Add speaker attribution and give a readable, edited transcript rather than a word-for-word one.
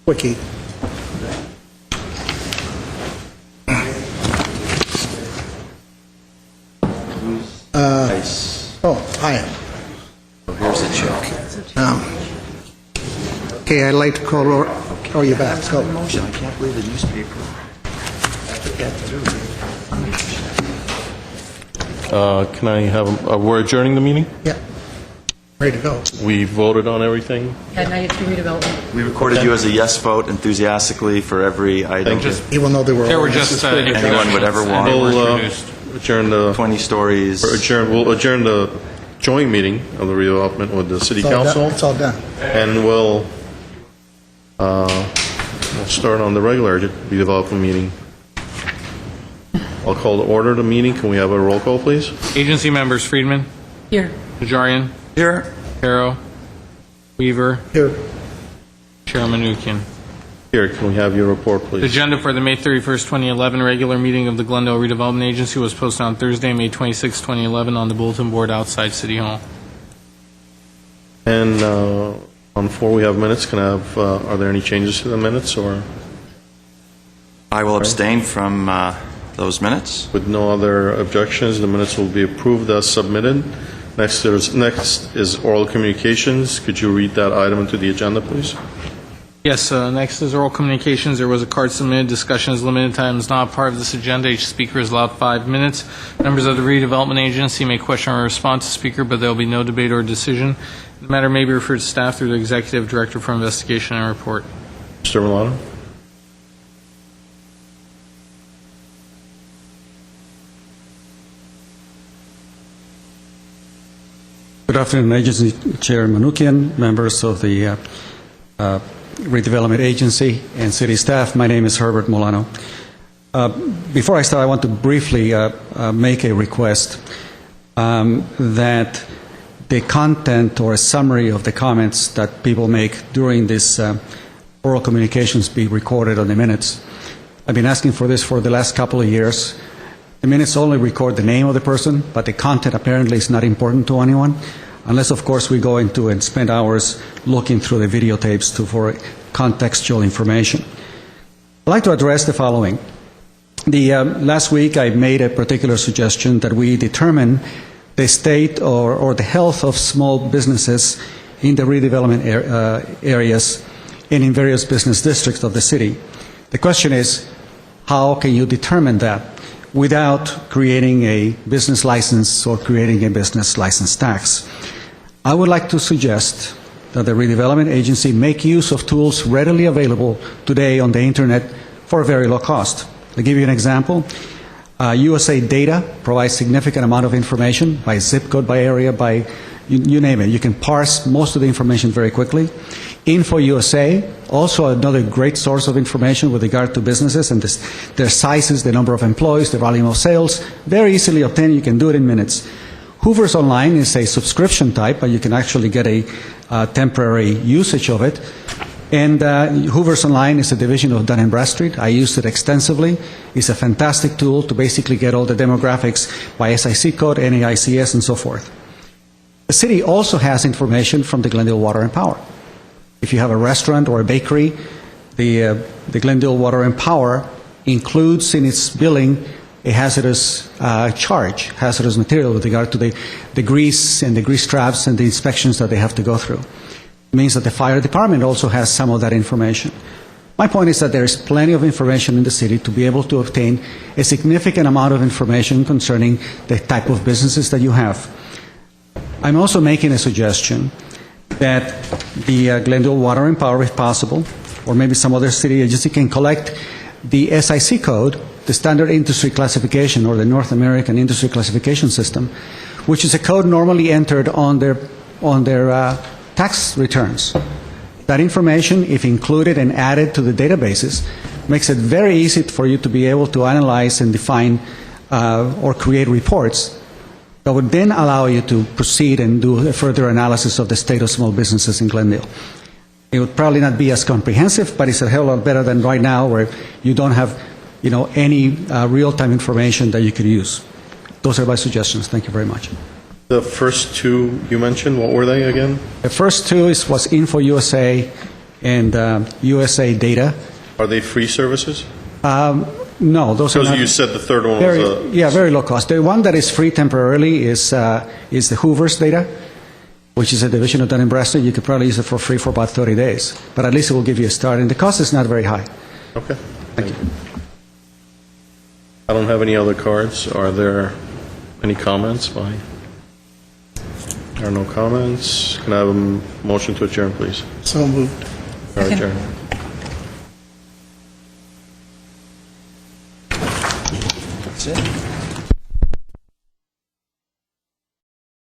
Speaker 1: Quickie.
Speaker 2: Nice.
Speaker 1: Oh, I am.
Speaker 2: Oh, here's a check.
Speaker 1: Okay, I'd like to call, oh, you're back, so,
Speaker 2: Motion. I can't believe the newspaper.
Speaker 3: Can I have, we're adjourning the meeting?
Speaker 1: yeah, ready to go.
Speaker 3: We voted on everything?
Speaker 4: At 93 Redevelopment.
Speaker 2: We recorded you as a yes vote enthusigically for every item.
Speaker 1: Even though they were.
Speaker 5: There were
Speaker 1: all-
Speaker 5: just
Speaker 2: Anyone would ever want.
Speaker 3: We'll adjourn the,
Speaker 2: 20 stories.
Speaker 3: we'll adjourn the joint meeting of the redevelopment with the city
Speaker 1: It's all done-
Speaker 3: council,
Speaker 1: It's all done.
Speaker 3: and we'll start on the regular redevelopment meeting. I'll call to order the meeting. Can we have a roll call, please?
Speaker 5: Agency members: Friedman,
Speaker 4: Here.
Speaker 5: Najarian,
Speaker 2: Here.
Speaker 5: Harrow, Weaver,
Speaker 1: Here,
Speaker 5: Chairman Manukian.
Speaker 3: Here, can we have your report,
Speaker 5: The
Speaker 3: please?
Speaker 5: agenda for the May 31st, 2011 regular meeting of the Glendale Redevelopment Agency was posted on Thursday, May 26, 2011 on the bulletin board outside City Hall.
Speaker 3: And on 4, we have minutes. Can I have, are there any changes to the minutes, or
Speaker 2: I will abstain from those minutes.
Speaker 3: with no other objections, the minutes will be approved as submitted? Next is oral communications. Could you read that item into the agenda, please?
Speaker 5: Yes, next is oral communications. There was a card submitted. Discussion is limited. Time is not part of this agenda. Each speaker is allowed 5 minutes. Members of the redevelopment agency may question or respond to speaker, but there will be no debate or decision. The matter may be referred to staff through the executive director for investigation and report.
Speaker 3: Mr. Milano?
Speaker 6: Good afternoon, Agency Chair Manukian, members of the Redevelopment Agency, and city staff. My name is Herbert Molano. Before I start, I want to briefly make a request that the content or a summary of the comments that people make during this oral communications be recorded on the minutes. I've been asking for this for the last couple of years. The minutes only record the name of the person, but the content apparently is not important to anyone, unless, of course, we go into and spend hours looking through the videotapes for contextual information. I'd like to address the following. Last week, I made a particular suggestion that we determine the state or the health of small businesses in the redevelopment areas and in various business districts of the city. The question is, how can you determine that without creating a business license or creating a business license tax? I would like to suggest that the redevelopment agency make use of tools readily available today on the internet for a very low cost. I'll give you an example. USA Data provides significant amount of information by zip code, by area, by you name it. You can parse most of the information very quickly. Info USA, also another great source of information with regard to businesses and their sizes, the number of employees, the volume of sales, very easily obtained. You can do it in minutes. Hoover's Online is a subscription type, but you can actually get a temporary usage of it. And Hoover's Online is a division of Dun & Bradstreet. I used it extensively. It's a fantastic tool to basically get all the demographics by SIC code, NAICS, and so forth. The city also has information from the Glendale Water and Power. If you have a restaurant or a bakery, the Glendale Water and Power includes in its billing a hazardous charge, hazardous material with regard to the grease and the grease traps and the inspections that they have to go through. It means that the fire department also has some of that information. My point is that there is plenty of information in the city to be able to obtain a significant amount of information concerning the type of businesses that you have. I'm also making a suggestion that the Glendale Water and Power, if possible, or maybe some other city agency, can collect the SIC code, the Standard Industry Classification, or the North American Industry Classification System, which is a code normally entered on their tax returns. That information, if included and added to the databases, makes it very easy for you to be able to analyze and define or create reports that would then allow you to proceed and do a further analysis of the state of small businesses in Glendale. It would probably not be as comprehensive, but it's a hell of a lot better than right now where you don't have any real-time information that you could use. Those are my suggestions. Thank you very much.
Speaker 3: The first two you mentioned, what were they again?
Speaker 6: The first two was Info USA and USA Data.
Speaker 3: Are they free services?
Speaker 6: No, those are
Speaker 3: Because
Speaker 6: not.
Speaker 3: you said the third one was a...
Speaker 6: Yeah, very low cost. The one that is free temporarily is the Hoover's Data, which is a division of Dun & Bradstreet. You could probably use it for free for about 30 days, but at least it will give you a start, and the cost is not very high.
Speaker 3: Okay, thank you. I don't have any other cards. Are there any comments by? There are no comments. Can I have a motion to adjourn, please?
Speaker 1: So moved.
Speaker 3: We are adjourned.
Speaker 2: That's it.